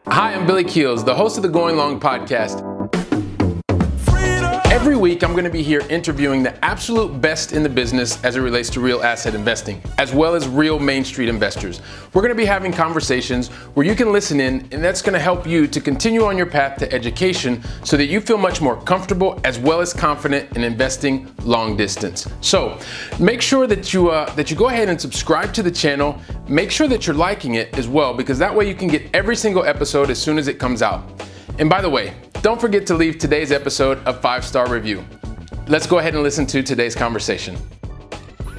Hi, I'm Billy Keels, the host of the Going Long podcast. Every week, I'm going to be here interviewing the absolute best in the business as it relates to real asset investing, as well as real Main Street investors. We're going to be having conversations where you can listen in, and that's going to help you to continue on your path to education so that you feel much more comfortable as well as confident in investing long distance. So make sure that you go ahead and subscribe to the channel. Make sure that you're liking it as well, because that way you can get every single episode as soon as it comes out. And by the way, don't forget to leave today's episode a 5-star review. Let's go ahead and listen to today's conversation.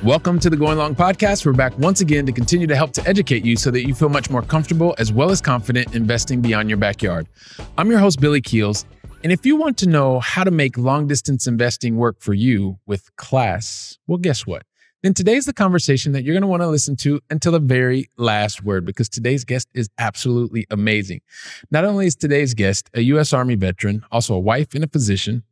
Welcome to the Going Long podcast. We're back once again to continue to help to educate you so that you feel much more comfortable as well as confident investing beyond your backyard. I'm your host, Billy Keels. And if you want to know how to make long distance investing work for you with class, well, guess what? Then today's the conversation that you're going to want to listen to until the very last word, because today's guest is absolutely amazing. Not only is today's guest a U.S. Army veteran, also a wife and a physician,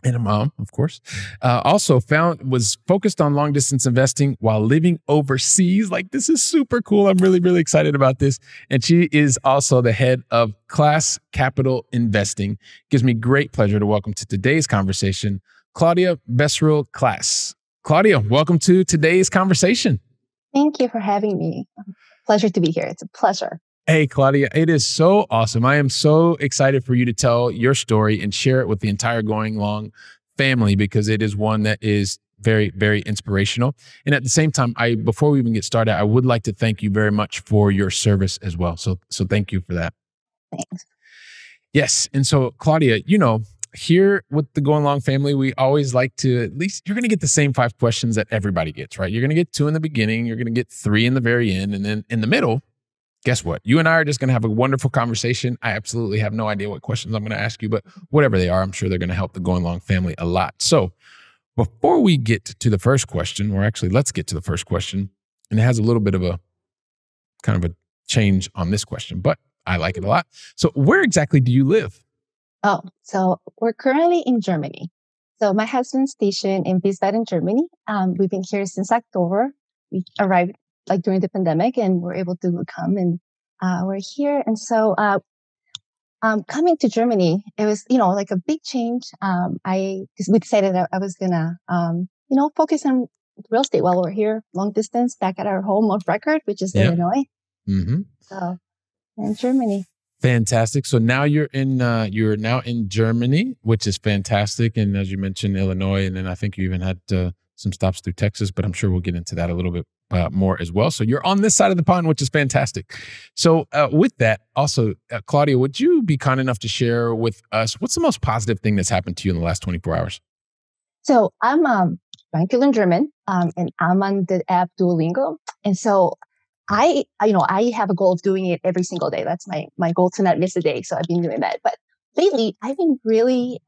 and a mom, of course, was focused on long distance investing while living overseas. Like, this is super cool. I'm really, really excited about this. And she is also the head of Clas Capital Investing. Gives me great pleasure to welcome to today's conversation, Claudia Becerril Clas. Claudia, welcome to today's conversation. Thank you for having me. Pleasure to be here. It's a pleasure. Hey, Claudia, it is so awesome. I am so excited for you to tell your story and share it with the entire Going Long family, because it is one that is very, very inspirational. And at the same time, before we even get started, I would like to thank you very much for your service as well. So thank you for that. Thanks. Yes. And so, Claudia, here with the Going Long family, we always like to, at least you're going to get the same 5 questions that everybody gets, right? You're going to get 2 in the beginning, you're going to get 3 in the very end, and then in the middle, guess what? You and I are just going to have a wonderful conversation. I absolutely have no idea what questions I'm going to ask you, but whatever they are, I'm sure they're going to help the Going Long family a lot. So before we get to the first question, or actually let's get to the first question, and it has a little bit of a kind of a change on this question, but I like it a lot. So where exactly do you live? Oh, so we're currently in Germany. So my husband's stationed in Wiesbaden, Germany. We've been here since October. We arrived during the pandemic, and we're able to come, and we're here. And so coming to Germany, it was, like a big change. Because we decided that I was gonna, focus on real estate while we're here, long distance, back at our home of record, which is Illinois. Mm-hmm. So in Germany. Fantastic. So now you're now in Germany, which is fantastic. And as you mentioned, Illinois, and then I think you even had some stops through Texas, but I'm sure we'll get into that a little bit more as well. So you're on this side of the pond, which is fantastic. So with that, also, Claudia, would you be kind enough to share with us what's the most positive thing that's happened to you in the last 24 hours? So I'm trying to learn German, and I'm on the app Duolingo. And so I have a goal of doing it every single day. That's my goal, to not miss a day. So I've been doing that. But lately, I've been really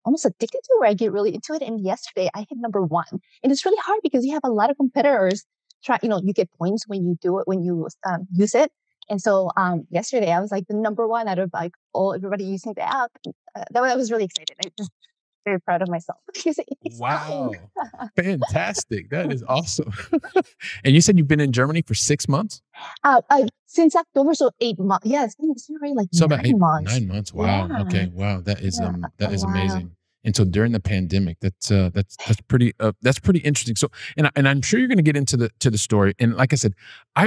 almost addicted to it, where I get really into it. And yesterday, I hit number 1. And it's really hard because you have a lot of competitors. You get points when you do it, when you use it. And so yesterday, I was the number 1 out of everybody using the app. I was really excited. I just very proud of myself. Wow. Fantastic. That is awesome. And you said you've been in Germany for 6 months? Since October, so 8 months. Yeah, it's been already 9 months. 9 months. Wow. Yeah. Okay. Wow. That is amazing. And so during the pandemic, that's pretty interesting. So, and I'm sure you're going to get into the story. And like I said, I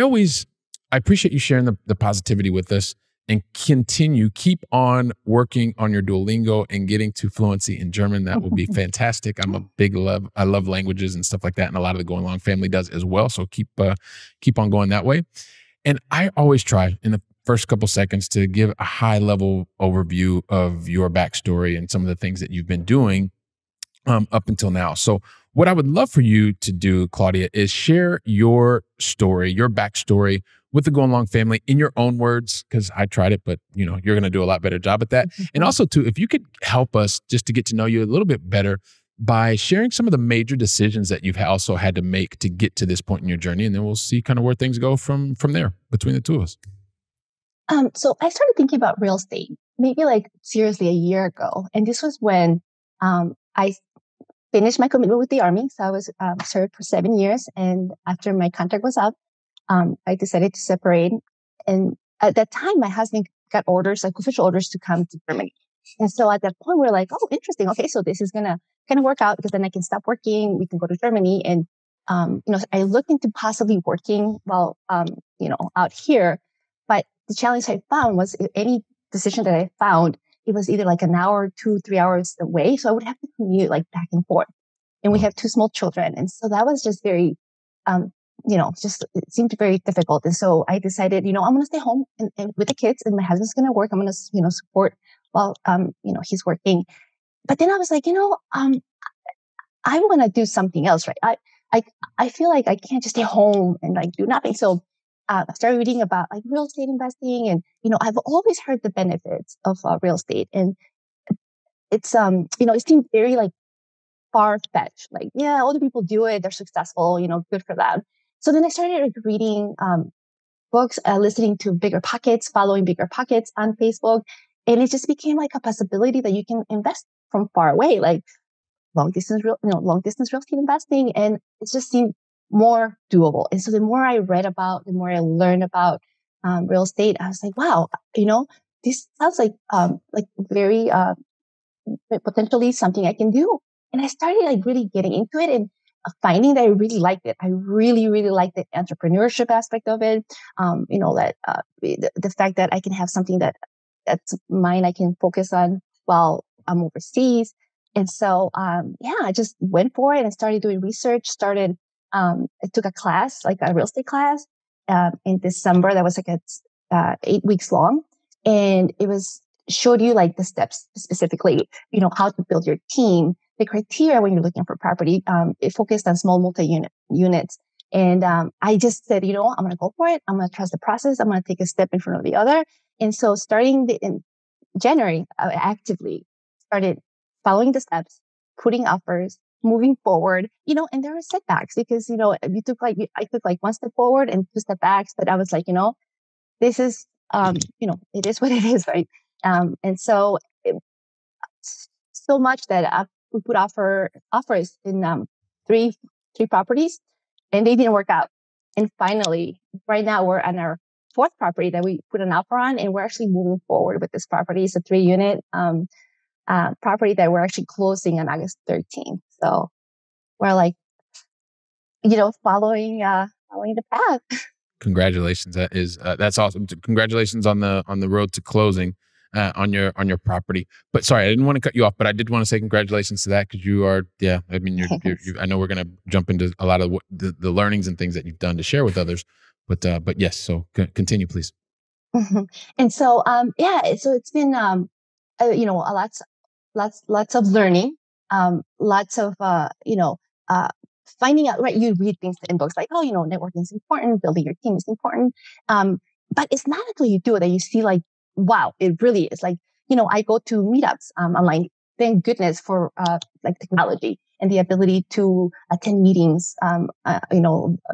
appreciate you sharing the positivity with us, and keep on working on your Duolingo and getting to fluency in German. That will be fantastic. I love languages and stuff like that. And a lot of the Going Long family does as well. So keep on going that way. And I always try in the first couple seconds to give a high level overview of your backstory and some of the things that you've been doing up until now. So what I would love for you to do, Claudia, is share your story, your backstory with the Going Long family in your own words, because I tried it, but you're going to do a lot better job at that. And also too, if you could help us just to get to know you a little bit better by sharing some of the major decisions that you've also had to make to get to this point in your journey. And then we'll see kind of where things go from there between the two of us. So I started thinking about real estate maybe seriously a year ago. And this was when I finished my commitment with the Army. So I was served for 7 years. And after my contract was up, I decided to separate. And at that time, my husband got orders, like official orders to come to Germany. And so at that point, we're like, oh, interesting. Okay, so this is gonna kind of work out because then I can stop working. We can go to Germany. And, I looked into possibly working while, out here. But the challenge I found was any decision that I found, it was either like an hour, 2, 3 hours away. So I would have to commute like back and forth. And we have 2 small children. And so that was just very, just it seemed very difficult. And so I decided, I'm going to stay home and with the kids, and my husband's going to work. I'm going to, support while, he's working. But then I was like, I want to do something else, right? I feel like I can't just stay home and like do nothing. So I started reading about like real estate investing, and I've always heard the benefits of real estate, and it's it seemed very like far fetched. Like, yeah, other people do it, they're successful, good for them. So then I started like reading books, listening to Bigger Pockets, following Bigger Pockets on Facebook, and it just became like a possibility that you can invest from far away, like long distance real estate investing, and it just seemed more doable. And so the more I read about, the more I learned about real estate, I was like, wow, this sounds like very potentially something I can do. And I started like really getting into it and finding that I really liked it. I really, really liked the entrepreneurship aspect of it. The fact that I can have something that's mine, I can focus on while I'm overseas. And so, I just went for it and started doing research, I took a class, like a real estate class, in December. That was like 8 weeks long. And showed you like the steps specifically, how to build your team, the criteria when you're looking for property. It focused on small units. And, I just said, I'm going to go for it. I'm going to trust the process. I'm going to take a step in front of the other. And so starting in January, I actively started following the steps, putting offers, moving forward, and there were setbacks because, I took like one step forward and 2 step backs, but I was like, this is, it is what it is, right? And so so much that we put offers in three properties, and they didn't work out. And finally, right now we're on our 4th property that we put an offer on, and we're actually moving forward with this property. It's a 3-unit property that we're actually closing on August 13th. So we're like, following the path. Congratulations. That's awesome. Congratulations on the road to closing on your property. But sorry, I didn't want to cut you off, but I did want to say congratulations to that, because you are, I mean, you're I know we're going to jump into a lot of the learnings and things that you've done to share with others, but yes, so continue, please. And so, so it's been, lots of learning, lots of, finding out, right? You read things in books like, networking is important, building your team is important. But it's not until you do it that you see like, wow, it really is. Like, I go to meetups online. Thank goodness for like technology and the ability to attend meetings,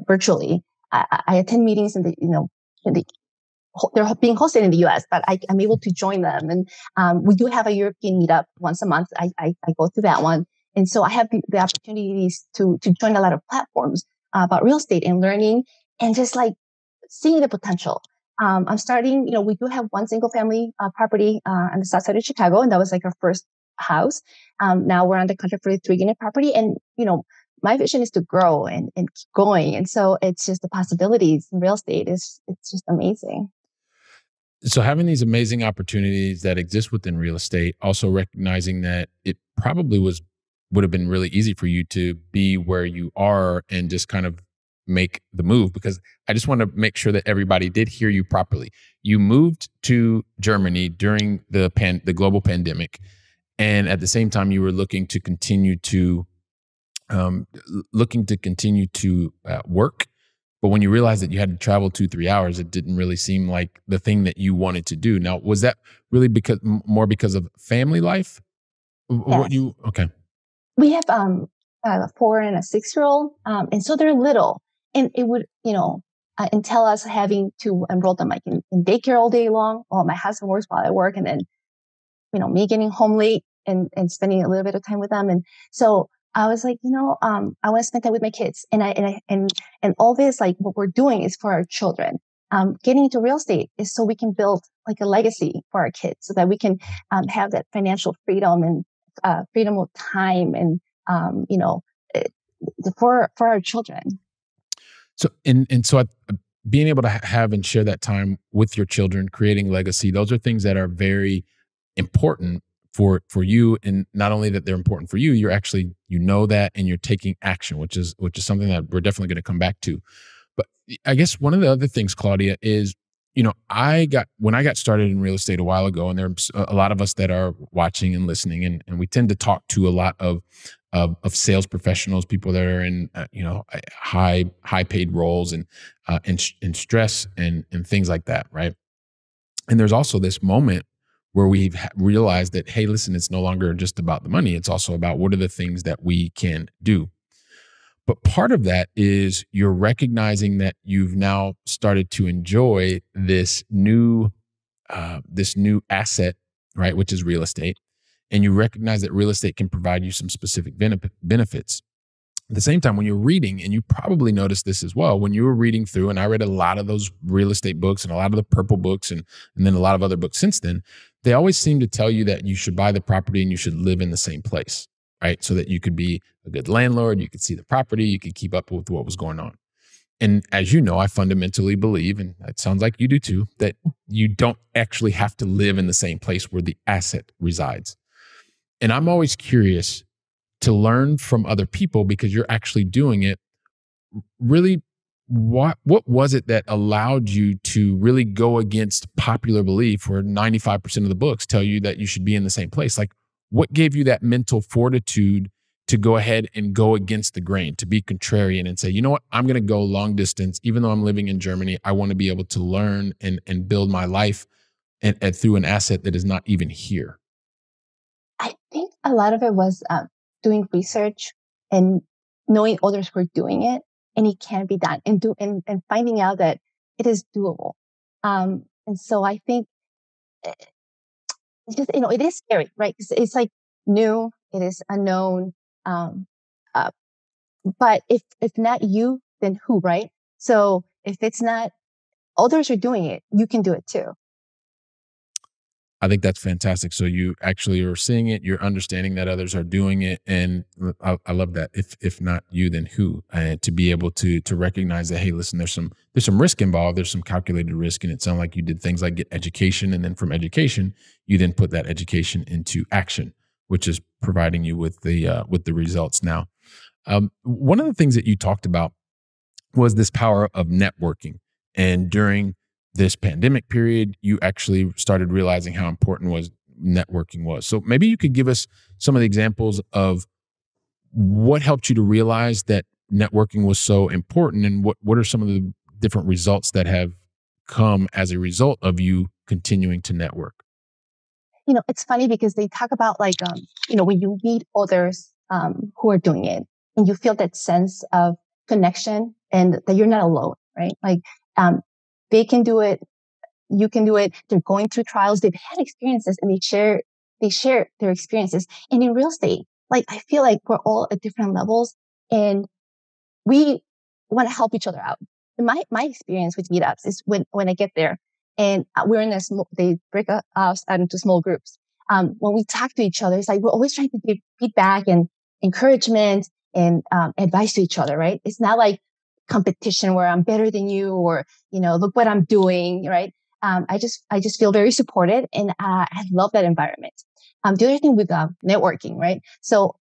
virtually. I attend meetings in the they're being hosted in the US, but I'm able to join them. And we do have a European meetup once a month. I go to that one. And so I have the opportunities to join a lot of platforms about real estate and learning and just like seeing the potential. I'm starting, we do have one single family property on the south side of Chicago, and that was like our first house. Now we're on the contract for the 3-unit property, and, my vision is to grow and keep going. And so it's just the possibilities in real estate it's just amazing. So having these amazing opportunities that exist within real estate, also recognizing that it probably would have been really easy for you to be where you are and just kind of make the move, because I just want to make sure that everybody did hear you properly. You moved to Germany during the global pandemic, and at the same time you were looking to continue to work. But when you realized that you had to travel 2-3 hours, it didn't really seem like the thing that you wanted to do. Now, was that really more because of family life? Yes. Okay. We have a 4 and a 6-year-old, and so they're little, and it would entail us having to enroll them like in daycare all day long. While my husband works while I work, and then me getting home late and spending a little bit of time with them. And so I was like, I want to spend time with my kids, and all this, like what we're doing is for our children. getting into real estate is so we can build like a legacy for our kids, so that we can have that financial freedom and freedom of time, and eh, for our children. So, being able to have and share that time with your children, creating legacy, those are things that are very important for you. And not only that they're important for you, you're actually, that, and you're taking action, which is something that we're definitely going to come back to. But I guess one of the other things, Claudia, is, when I got started in real estate a while ago, and there's a lot of us that are watching and listening, and we tend to talk to a lot of sales professionals, people that are in high paid roles, and stress and things like that, right? And there's also this moment where we've realized that, hey, listen, it's no longer just about the money. It's also about what are the things that we can do. But part of that is you're recognizing that you've now started to enjoy this new asset, right, which is real estate. And you recognize that real estate can provide you some specific benefits. At the same time, when you're reading, and you probably noticed this as well, when you were reading through, and I read a lot of those real estate books and a lot of the purple books, and then a lot of other books since then, they always seem to tell you that you should buy the property and you should live in the same place, right? So that you could be a good landlord, you could see the property, you could keep up with what was going on. And as you know, I fundamentally believe, and it sounds like you do too, that you don't actually have to live in the same place where the asset resides. And I'm always curious to learn from other people, because you're actually doing it. Really, what was it that allowed you to really go against popular belief, where 95% of the books tell you that you should be in the same place? Like, what gave you that mental fortitude to go ahead and go against the grain, to be contrarian and say, you know what, I'm going to go long distance, even though I'm living in Germany. I want to be able to learn and build my life and through an asset that is not even here. I think a lot of it was doing research and knowing others were doing it, and it can be done, and finding out that it is doable. And so I think it's just, it is scary, right? It's like new, it is unknown. Um, uh, but if not you, then who, right? So if it's not others are doing it, you can do it too. I think that's fantastic. So you actually are seeing it, you're understanding that others are doing it, and I love that. If not you, then who? And to be able to recognize that, hey, listen, there's some risk involved. There's some calculated risk, and it sounds like you did things like get education, and then from education, you then put that education into action, which is providing you with the results now. One of the things that you talked about was this power of networking, and during this pandemic period, you actually started realizing how important networking was. So maybe you could give us some of the examples of what helped you to realize that networking was so important, and what are some of the different results that have come as a result of you continuing to network? It's funny because they talk about like, when you meet others who are doing it, and you feel that sense of connection, and that you're not alone, right? Like, they can do it. You can do it. They're going through trials. They've had experiences, and they share their experiences. And in real estate, like, I feel like we're all at different levels, and we want to help each other out. And my experience with meetups is when I get there, and we're in they break us out into small groups. When we talk to each other, it's like we're always trying to give feedback and encouragement and advice to each other, right? It's not like competition where I'm better than you, or, look what I'm doing, right? I just feel very supported, and I love that environment. The other thing with networking, right? So,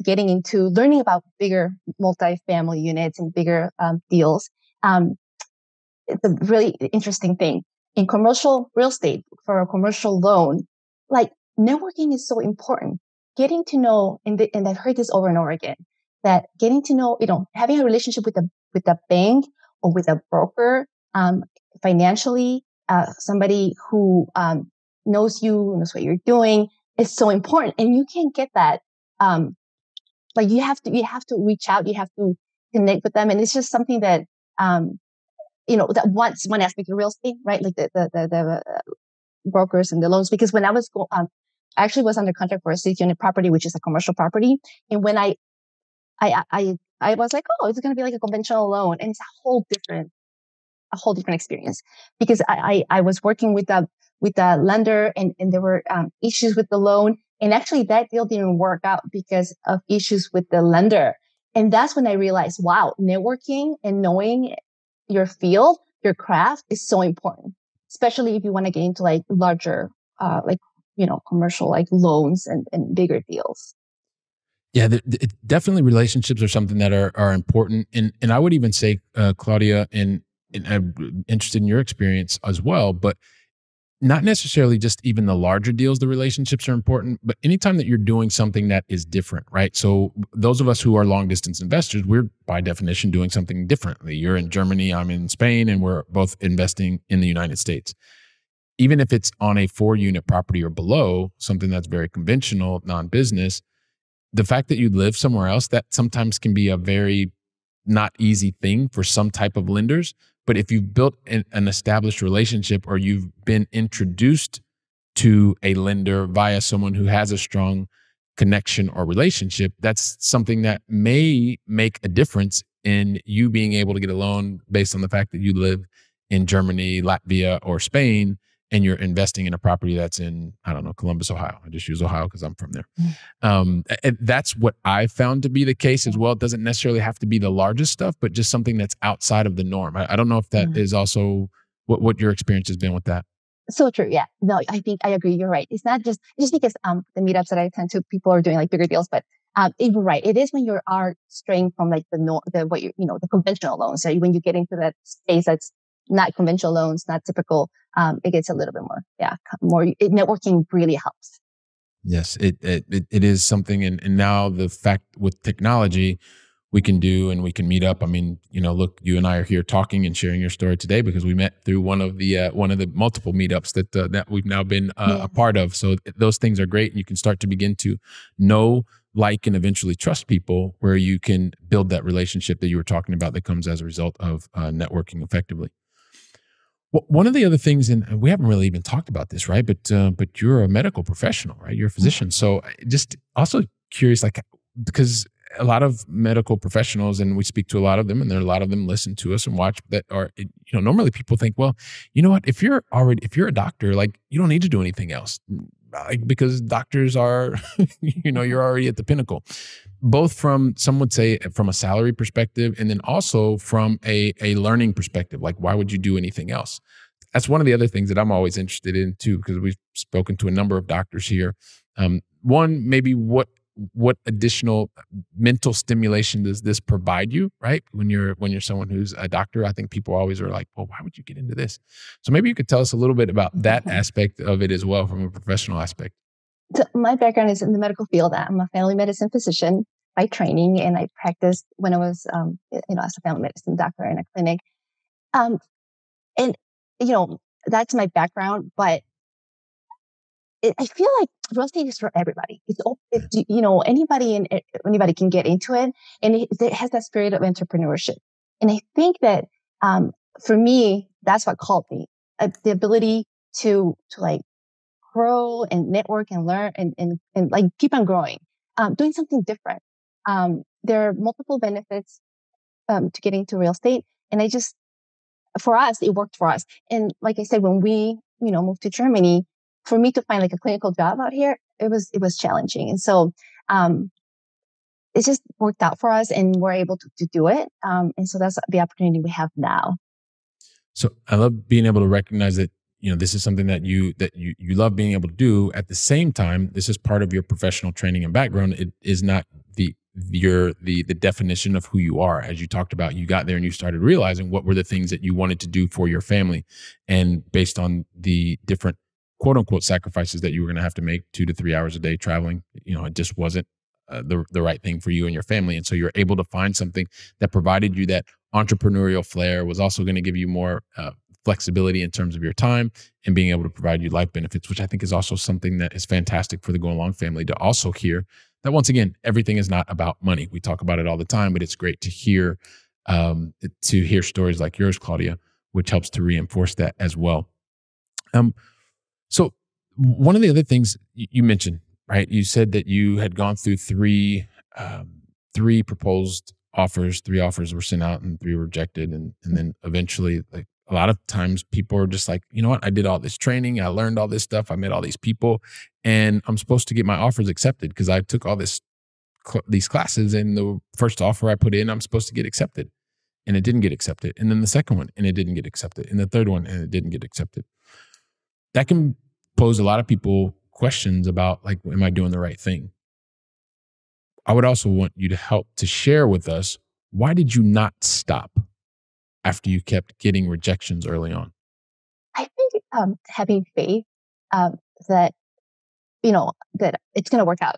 getting into learning about bigger multifamily units and bigger deals. It's a really interesting thing in commercial real estate for a commercial loan. Like, networking is so important. Getting to know, and I've heard this over and over again, that getting to know, having a relationship with the bank or with a broker, financially, somebody who knows you, knows what you're doing, is so important. And you can get that. Like, you have to reach out, you have to connect with them, and it's just something that that one aspect of real estate, right? Like the brokers and the loans. Because when I was I actually was under contract for a 6-unit property, which is a commercial property, and when I was like, oh, it's going to be like a conventional loan, and it's a whole different a whole different experience because I was working with a lender and there were issues with the loan. And actually that deal didn't work out because of issues with the lender. And that's when I realized, wow, networking and knowing your field, your craft is so important, especially if you want to get into like larger, commercial like loans and bigger deals. Yeah, definitely relationships are something that are important. And I would even say, Claudia, and I'm interested in your experience as well, but not necessarily just even the larger deals, the relationships are important, but anytime that you're doing something that is different, right? So those of us who are long distance investors, we're by definition doing something differently. You're in Germany, I'm in Spain, and we're both investing in the United States. Even if it's on a 4-unit property or below, something that's very conventional, non-business, the fact that you live somewhere else, that sometimes can be a very not easy thing for some type of lenders. But if you've built an established relationship or you've been introduced to a lender via someone who has a strong connection or relationship, that's something that may make a difference in you being able to get a loan based on the fact that you live in Germany, Latvia, or Spain, and you're investing in a property that's in, I don't know, Columbus, Ohio. I just use Ohio because I'm from there. And that's what I found to be the case as well. It doesn't necessarily have to be the largest stuff, but just something that's outside of the norm. I don't know if that is also what your experience has been with that. So true. Yeah. No, I think I agree. You're right. It's not just because the meetups that I attend to, people are doing like bigger deals, but you're right. It is when you are straying from like the conventional loans. So when you get into that space that's not conventional loans, not typical, it gets a little bit more, networking really helps. Yes, it is something. And now the fact with technology, we can do and we can meet up. I mean, look, you and I are here talking and sharing your story today because we met through one of the multiple meetups that we've now been a part of. So those things are great. And you can start to begin to know, like, and eventually trust people where you can build that relationship that you were talking about that comes as a result of networking effectively. Well, one of the other things, and we haven't really even talked about this, right? But you're a medical professional, right? You're a physician. So just also curious, like, because a lot of medical professionals, and we speak to a lot of them, and there are a lot of them listen to us and watch that are, normally people think, well, you know what, if you're a doctor, like, you don't need to do anything else, like, because doctors are, you're already at the pinnacle, both from, some would say, from a salary perspective, and then also from a learning perspective. Like, why would you do anything else? That's one of the other things that I'm always interested in too, because we've spoken to a number of doctors here. One, maybe what additional mental stimulation does this provide you, right? When you're someone who's a doctor, I think people always are like, well, why would you get into this? So maybe you could tell us a little bit about that aspect of it as well from a professional aspect. So my background is in the medical field. I'm a family medicine physician by training, and I practiced when I was, as a family medicine doctor in a clinic. And that's my background, but I feel like real estate is for everybody. Anybody can get into it, and it has that spirit of entrepreneurship. And I think that for me, that's what called me, the ability to like grow and network and learn and like keep on growing, doing something different. There are multiple benefits to getting into real estate, and for us, it worked for us. And like I said, when we moved to Germany, for me to find like a clinical job out here, it was challenging. And so, it just worked out for us and we're able to do it. And so that's the opportunity we have now. So I love being able to recognize that, this is something that you love being able to do. At the same time, this is part of your professional training and background. It is not the definition of who you are. As you talked about, you got there and you started realizing what were the things that you wanted to do for your family. And based on the different quote unquote sacrifices that you were going to have to make 2 to 3 hours a day traveling, it just wasn't the right thing for you and your family. And so you're able to find something that provided you that entrepreneurial flair, was also going to give you more flexibility in terms of your time and being able to provide you life benefits, which I think is also something that is fantastic for the Go Along family to also hear. That once again, everything is not about money. We talk about it all the time, but it's great to hear stories like yours, Claudia, which helps to reinforce that as well. So one of the other things you mentioned, right? You said that you had gone through three proposed offers. 3 offers were sent out and 3 were rejected, and then eventually, like, a lot of times people are just like, you know what? I did all this training. I learned all this stuff. I met all these people, and I'm supposed to get my offers accepted because I took all these classes, and the first offer I put in, I'm supposed to get accepted, and it didn't get accepted. And then the second one, and it didn't get accepted. And the third one, and it didn't get accepted. That can pose a lot of people questions about, like, am I doing the right thing? I would also want you to help to share with us, why did you not stop after you kept getting rejections early on? I think having faith that that it's going to work out.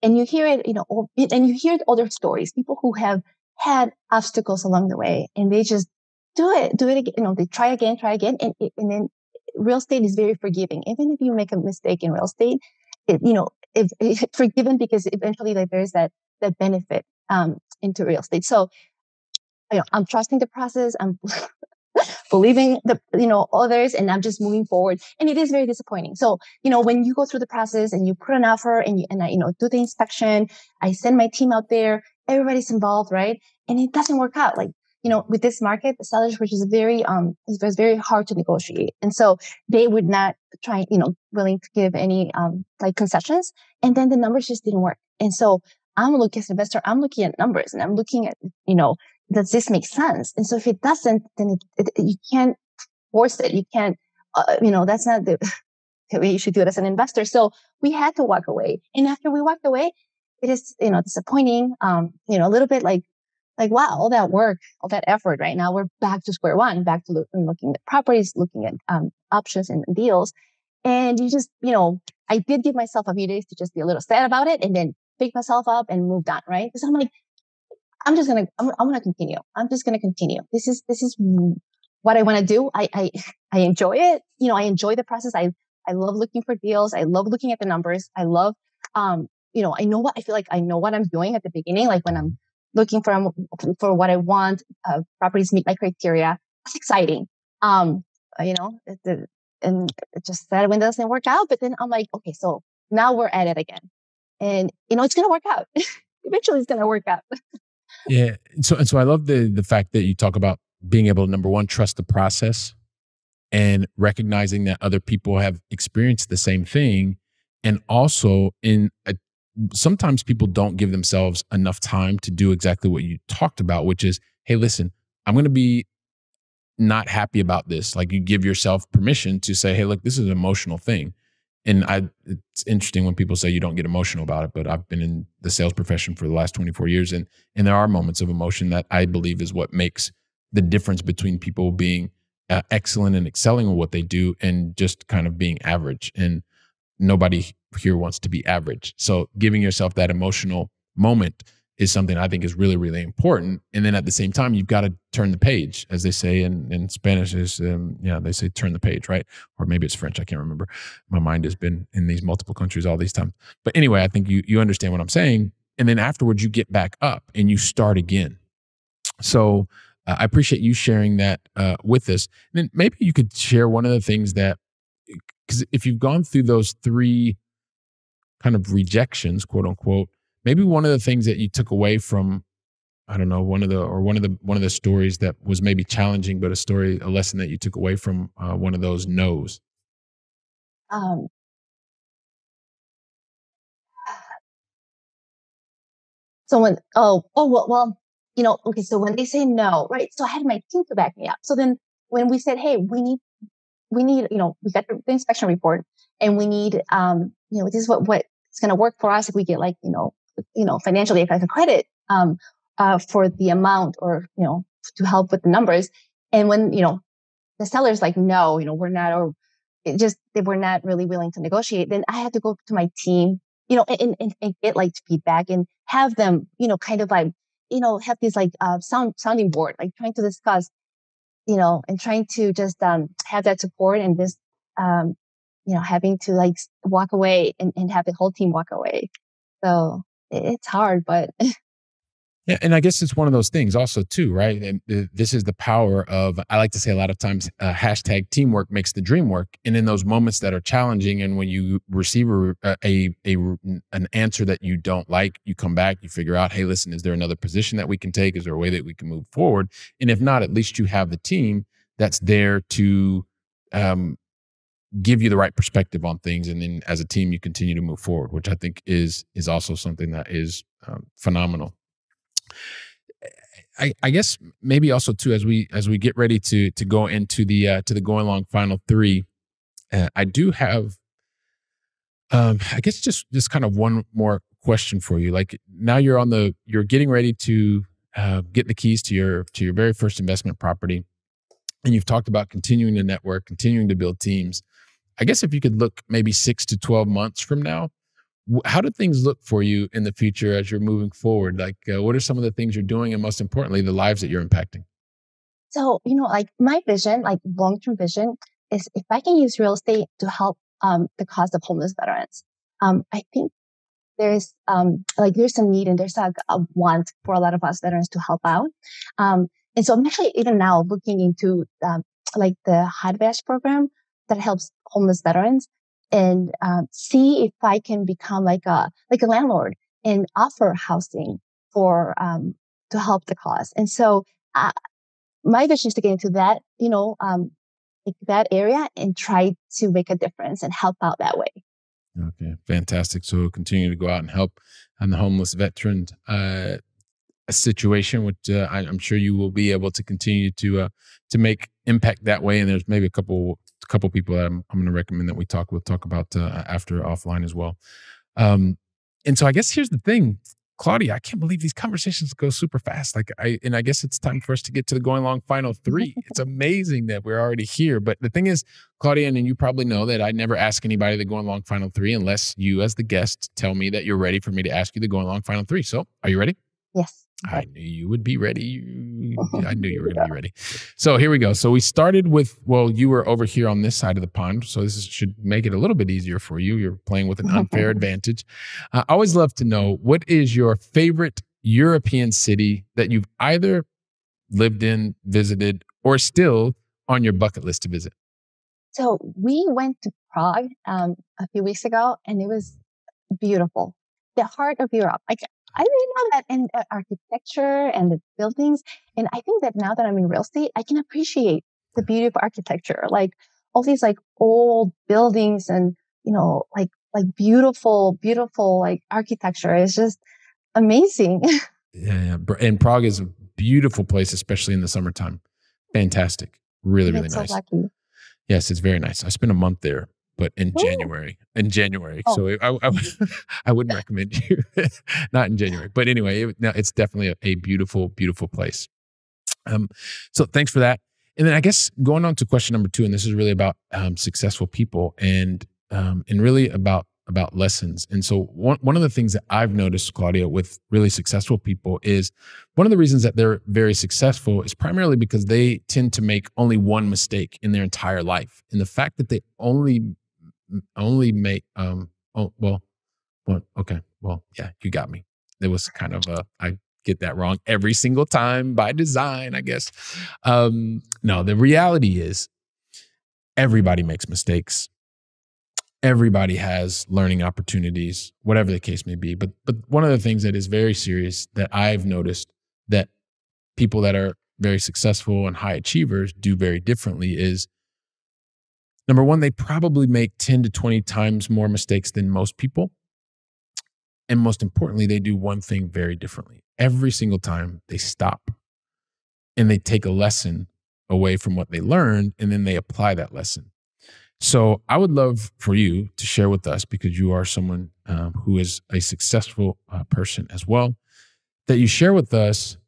And you hear it, and you hear other stories, people who have had obstacles along the way, and they just do it again. They try again, and then real estate is very forgiving. Even if you make a mistake in real estate, it's forgiven because eventually, like, there's that benefit into real estate. So, I'm trusting the process. I'm believing others, and I'm just moving forward. And it is very disappointing. So, when you go through the process and you put an offer and I do the inspection, I send my team out there, everybody's involved, right? And it doesn't work out. Like, with this market, the sellers, which is very hard to negotiate. And so they would not try, willing to give any, like, concessions. And then the numbers just didn't work. And so I'm looking as an investor, I'm looking at numbers, and I'm looking at, does this make sense? And so if it doesn't, then you can't force it. You can't, that's not the way you should do it as an investor. So we had to walk away. And after we walked away, it is, disappointing, a little bit like, wow, all that work, all that effort, right? Now we're back to square one, back to looking at properties, looking at options and deals. And you just, I did give myself a few days to just be a little sad about it, and then pick myself up and moved on, right? Because I'm like, I'm going to continue. I'm just going to continue. This is what I want to do. I enjoy it. I enjoy the process. I love looking for deals. I love looking at the numbers. I love, I feel like I know what I'm doing at the beginning. Like, when I'm looking for what I want, properties meet my criteria. It's exciting. And it's just that when it doesn't work out, but then I'm like, okay, so now we're at it again. And, it's going to work out. Eventually it's going to work out. Yeah. So I love the fact that you talk about being able to, number one, trust the process, and recognizing that other people have experienced the same thing. And also sometimes people don't give themselves enough time to do exactly what you talked about, which is, hey, listen, I'm going to be not happy about this. Like, you give yourself permission to say, hey, look, this is an emotional thing. And it's interesting when people say you don't get emotional about it, but I've been in the sales profession for the last 24 years. And there are moments of emotion that I believe is what makes the difference between people being excellent and excelling at what they do and just kind of being average. And nobody here wants to be average. So giving yourself that emotional moment is something I think is really, really important. And then at the same time, you've got to turn the page, as they say in Spanish is, they say turn the page, right? Or maybe it's French. I can't remember. My mind has been in these multiple countries all these times. But anyway, I think you understand what I'm saying. And then afterwards, you get back up and you start again. So I appreciate you sharing that with us. And then maybe you could share one of the things that, because if you've gone through those three kind of rejections, quote unquote, maybe one of the things that you took away from, I don't know, one of the stories that was maybe challenging, but a lesson that you took away from one of those no's. So okay. So when they say no, right? So I had my team to back me up. So then when we said, hey, we need, we got the inspection report, and we need, this is what it's going to work for us if we get, like, financially, if I can credit, for the amount, or, to help with the numbers. And when, the seller's like, no, we're not, or they were not really willing to negotiate, then I had to go to my team, and get, like, feedback, and have them, kind of like, have this, like, sounding board, like, trying to discuss, and trying to just, have that support, and just, having to, like, walk away and have the whole team walk away. So it's hard, but Yeah, and I guess it's one of those things also too, right? And this is the power of, I like to say a lot of times, hashtag teamwork makes the dream work. And in those moments that are challenging, and when you receive an answer that you don't like, you come back, you figure out, hey, listen, is there another position that we can take? Is there a way that we can move forward? And if not, at least you have the team that's there to give you the right perspective on things, and then as a team you continue to move forward, which I think is also something that is phenomenal. I guess maybe also too, as we get ready to go into the going along final three, I do have I guess just kind of one more question for you. Like, now you're getting ready to get the keys to your very first investment property, and you've talked about continuing to network, continuing to build teams. I guess if you could look maybe 6 to 12 months from now, how do things look for you in the future as you're moving forward? Like, what are some of the things you're doing, and most importantly, the lives that you're impacting? So, like my vision, like long-term vision, is if I can use real estate to help the cause of homeless veterans. I think there's there's some need and there's a want for a lot of us veterans to help out. And so I'm actually even now looking into like the Hot Bash program that helps homeless veterans, and see if I can become like a landlord and offer housing for to help the cause. And so my vision is to get into that, like that area and try to make a difference and help out that way. Okay, fantastic. So continue to go out and help on the homeless veteran situation, which I'm sure you will be able to continue to make impact that way. And there's maybe a couple people that I'm going to recommend that we'll talk about after offline as well. And so I guess here's the thing, Claudia, I can't believe these conversations go super fast. I guess it's time for us to get to the going along final three. It's amazing that we're already here. But the thing is, Claudia, and you probably know that I never ask anybody the going along final three unless you, as the guest, tell me that you're ready for me to ask you the going along final three. So are you ready? Yes. I knew you would be ready. I knew you were going to be ready. So here we go. So we started with, well, you were over here on this side of the pond, so this should make it a little bit easier for you. You're playing with an unfair advantage. I always love to know, what is your favorite European city that you've either lived in, visited, or still on your bucket list to visit? So we went to Prague a few weeks ago, and it was beautiful. The heart of Europe. I really love that, and architecture and the buildings. And I think that now that I'm in real estate, I can appreciate the beauty of architecture, like all these like old buildings and, like beautiful, like architecture is just amazing. Yeah. And Prague is a beautiful place, especially in the summertime. Fantastic. Really, really nice. So lucky. Yes, it's very nice. I spent a month there, but in January. Oh. So I wouldn't recommend you, not in January. But anyway, it's definitely a beautiful, beautiful place. So thanks for that. And then I guess going on to question number 2, and this is really about successful people and really about lessons. And so one of the things that I've noticed, Claudia, with really successful people is one of the reasons that they're very successful is primarily because they tend to make only one mistake in their entire life. And the fact that they only make yeah, you got me. It was kind of I get that wrong every single time by design, I guess. No, the reality is everybody makes mistakes. Everybody has learning opportunities, whatever the case may be. But one of the things that is very serious that I've noticed that people that are very successful and high achievers do very differently is, number one, they probably make 10 to 20 times more mistakes than most people. And most importantly, they do one thing very differently. Every single time they stop and they take a lesson away from what they learned, and then they apply that lesson. So I would love for you to share with us, because you are someone who is a successful person as well, that you share with us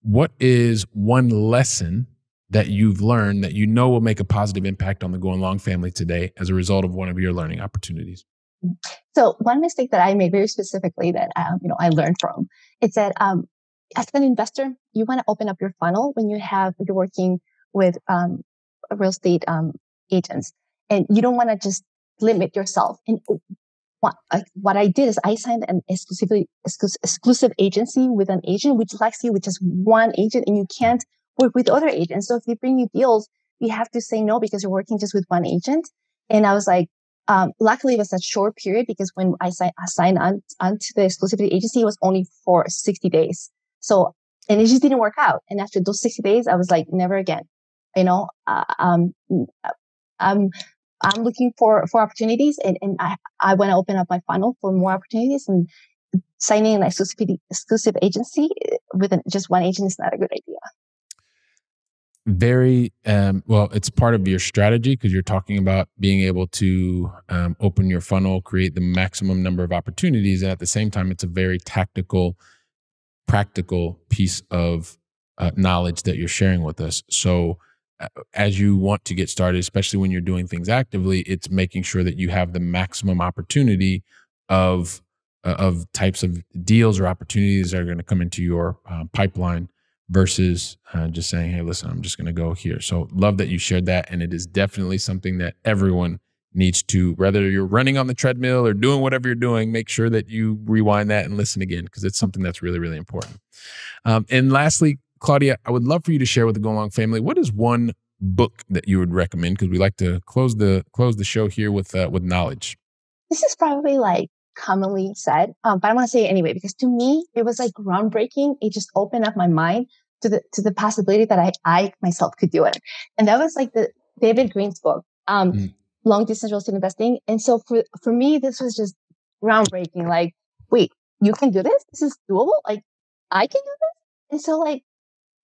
what is one lesson that you've learned that you know will make a positive impact on the Going Long family today as a result of one of your learning opportunities. So one mistake that I made very specifically that I learned from is that as an investor, you want to open up your funnel when you're working with real estate agents, and you don't want to just limit yourself. And what I did is I signed an exclusive agency with an agent, which likes you with just one agent, and you can't work with other agents. So if they bring you deals, you have to say no because you're working just with one agent. And I was like, luckily it was a short period, because when I signed on to the exclusivity agency, it was only for 60 days. So, and it just didn't work out. And after those 60 days, I was like, never again. You know, I'm I'm looking for opportunities, and I want to open up my funnel for more opportunities. And signing an exclusive agency with just one agent is not a good idea. Very well, it's part of your strategy because you're talking about being able to open your funnel, create the maximum number of opportunities, and at the same time, it's a very tactical, practical piece of knowledge that you're sharing with us. So, as you want to get started, especially when you're doing things actively, it's making sure that you have the maximum opportunity of types of deals or opportunities that are going to come into your pipeline versus just saying, hey, listen, I'm just going to go here. So love that you shared that. And it is definitely something that everyone needs to, whether you're running on the treadmill or doing whatever you're doing, make sure that you rewind that and listen again, because it's something that's really, really important. And lastly, Claudia, I would love for you to share with the Go Along family, what is one book that you would recommend? Because we like to close the show here with knowledge. This is probably like commonly said, but I want to say it anyway, because to me, it was like groundbreaking. It just opened up my mind to the possibility that I myself could do it. And that was like the David Green's book, Long Distance Real Estate Investing. And so for me, this was just groundbreaking. Like, wait, you can do this? This is doable? Like, I can do this? And so like,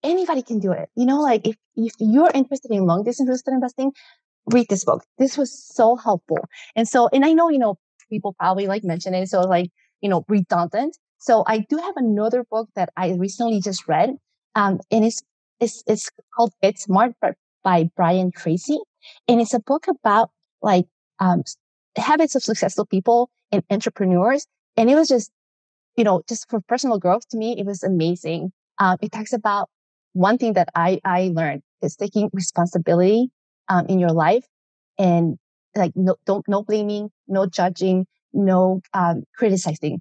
anybody can do it. You know, like if you're interested in long distance real estate investing, read this book. This was so helpful. And I know, you know, people probably like mention it. So like, you know, redundant. So I do have another book that I recently just read. And it's called Get Smart by Brian Tracy. And it's a book about like, habits of successful people and entrepreneurs. And it was just, you know, just for personal growth, to me, it was amazing. It talks about one thing that I learned is taking responsibility, in your life, and like, no blaming, no judging, no, criticizing.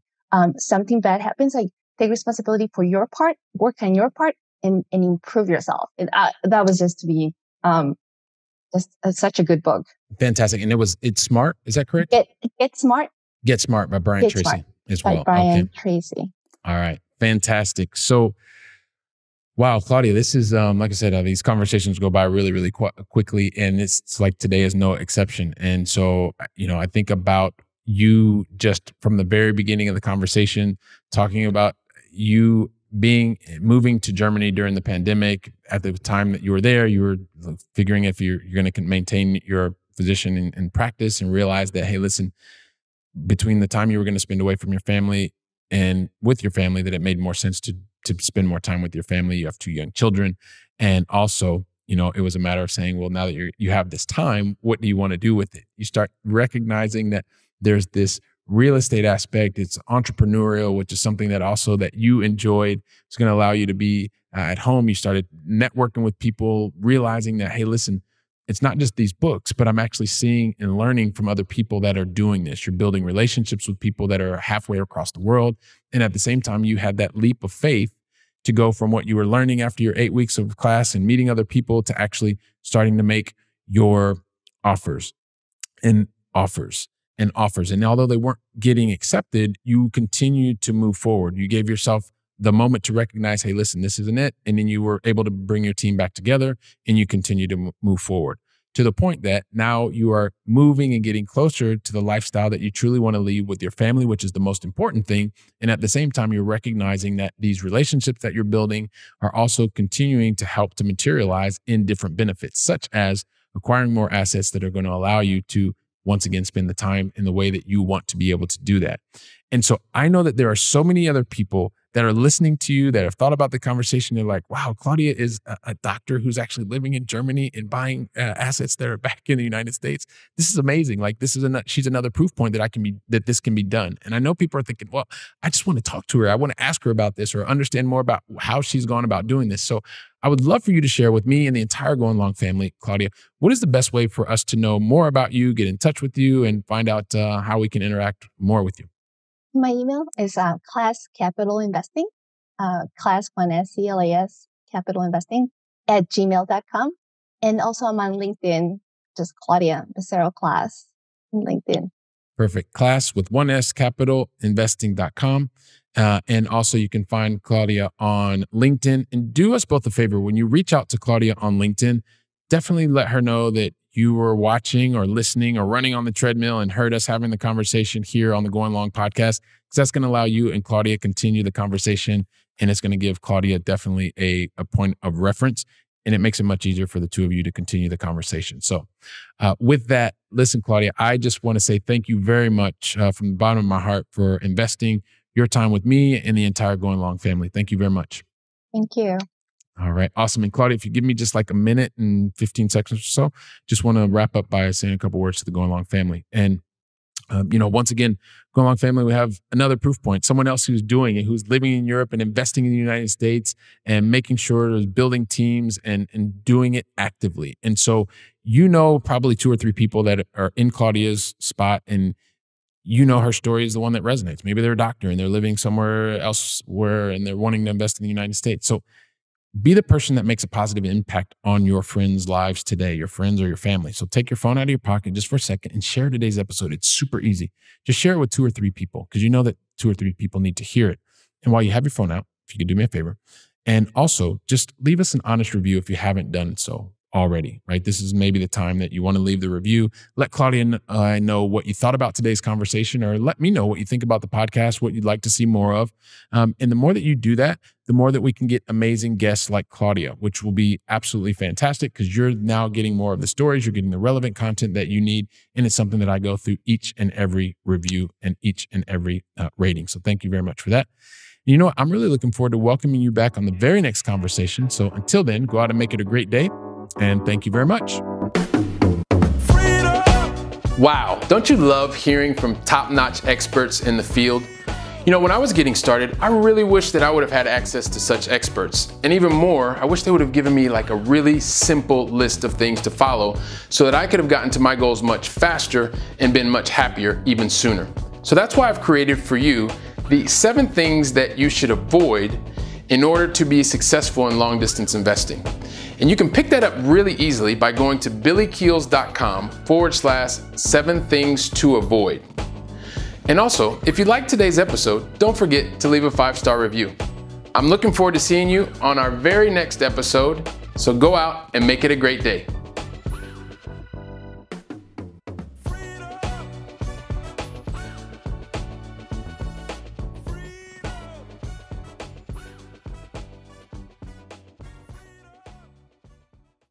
Something bad happens, like take responsibility for your part, work on your part, and improve yourself. And that was just to me, just such a good book. Fantastic. And it's Smart. Is that correct? Get Smart. Get Smart by Brian Tracy as well. By Brian Tracy. All right. Fantastic. So, wow, Claudia, this is, like I said, these conversations go by really, really quickly, and it's like today is no exception. And so, you know, I think about you just from the very beginning of the conversation, talking about you moving to Germany during the pandemic. At the time that you were there, you were figuring if you're going to maintain your position in practice, and realize that, hey, listen, between the time you were going to spend away from your family and with your family, that it made more sense to spend more time with your family. You have 2 young children. And also, you know, it was a matter of saying, well, now that you have this time, what do you want to do with it? You start recognizing that there's this real estate aspect. It's entrepreneurial, which is something that also that you enjoyed. It's going to allow you to be at home. You started networking with people, realizing that, hey, listen, it's not just these books, but I'm actually seeing and learning from other people that are doing this. You're building relationships with people that are halfway across the world. And at the same time, you had that leap of faith to go from what you were learning after your 8 weeks of class and meeting other people to actually starting to make your offers and offers and offers. And although they weren't getting accepted, you continued to move forward. You gave yourself the moment to recognize, hey, listen, this isn't it. And then you were able to bring your team back together, and you continue to move forward to the point that now you are moving and getting closer to the lifestyle that you truly want to lead with your family, which is the most important thing. And at the same time, you're recognizing that these relationships that you're building are also continuing to help to materialize in different benefits, such as acquiring more assets that are going to allow you to once again spend the time in the way that you want to be able to do that. And so I know that there are so many other people that are listening to you that have thought about the conversation. They're like, wow, Claudia is a doctor who's actually living in Germany and buying assets that are back in the United States. This is amazing. Like she's another proof point that this can be done. And I know people are thinking, well, I just want to talk to her. I want to ask her about this or understand more about how she's gone about doing this. So I would love for you to share with me and the entire Going Long family, Claudia, what is the best way for us to know more about you, get in touch with you, and find out how we can interact more with you? My email is Clas Capital Investing, Clas, one S, CLAS, Capital Investing at gmail.com. And also I'm on LinkedIn, just Claudia Becerril Clas on LinkedIn. Perfect. Clas with one S, capitalinvesting.com. And also you can find Claudia on LinkedIn. And do us both a favor. When you reach out to Claudia on LinkedIn, definitely let her know that you were watching or listening or running on the treadmill and heard us having the conversation here on the Going Long podcast, because that's going to allow you and Claudia to continue the conversation, and it's going to give Claudia definitely a point of reference, and it makes it much easier for the two of you to continue the conversation. So with that, listen, Claudia, I just want to say thank you very much from the bottom of my heart for investing your time with me and the entire Going Long family. Thank you very much. Thank you. All right. Awesome. And Claudia, if you give me just like a minute and 15 seconds or so, just want to wrap up by saying a couple words to the Going Long family. And, once again, Going Long family, we have another proof point, someone else who's doing it, who's living in Europe and investing in the United States and making sure there's building teams and doing it actively. And so, probably 2 or 3 people that are in Claudia's spot, and her story is the one that resonates. Maybe they're a doctor and they're living somewhere else and they're wanting to invest in the United States. So be the person that makes a positive impact on your friends' lives today, your friends or your family. So take your phone out of your pocket just for a second and share today's episode. It's super easy. Just share it with 2 or 3 people, because you know that 2 or 3 people need to hear it. And while you have your phone out, if you could do me a favor, and also just leave us an honest review if you haven't done so already, right? This is maybe the time that you want to leave the review. Let Claudia and I know what you thought about today's conversation, or let me know what you think about the podcast, what you'd like to see more of. And the more that you do that, the more that we can get amazing guests like Claudia, which will be absolutely fantastic, because you're now getting more of the stories, you're getting the relevant content that you need. And it's something that I go through each and every review and each and every rating. So thank you very much for that. I'm really looking forward to welcoming you back on the very next conversation. So until then, go out and make it a great day. And thank you very much. Wow, don't you love hearing from top-notch experts in the field? When I was getting started, I really wish that I would have had access to such experts. And even more, I wish they would have given me like a really simple list of things to follow so that I could have gotten to my goals much faster and been much happier even sooner. So that's why I've created for you the 7 things that you should avoid in order to be successful in long-distance investing. And you can pick that up really easily by going to billykeels.com/7 things to avoid. And also, if you liked today's episode, don't forget to leave a 5-star review. I'm looking forward to seeing you on our very next episode, so go out and make it a great day.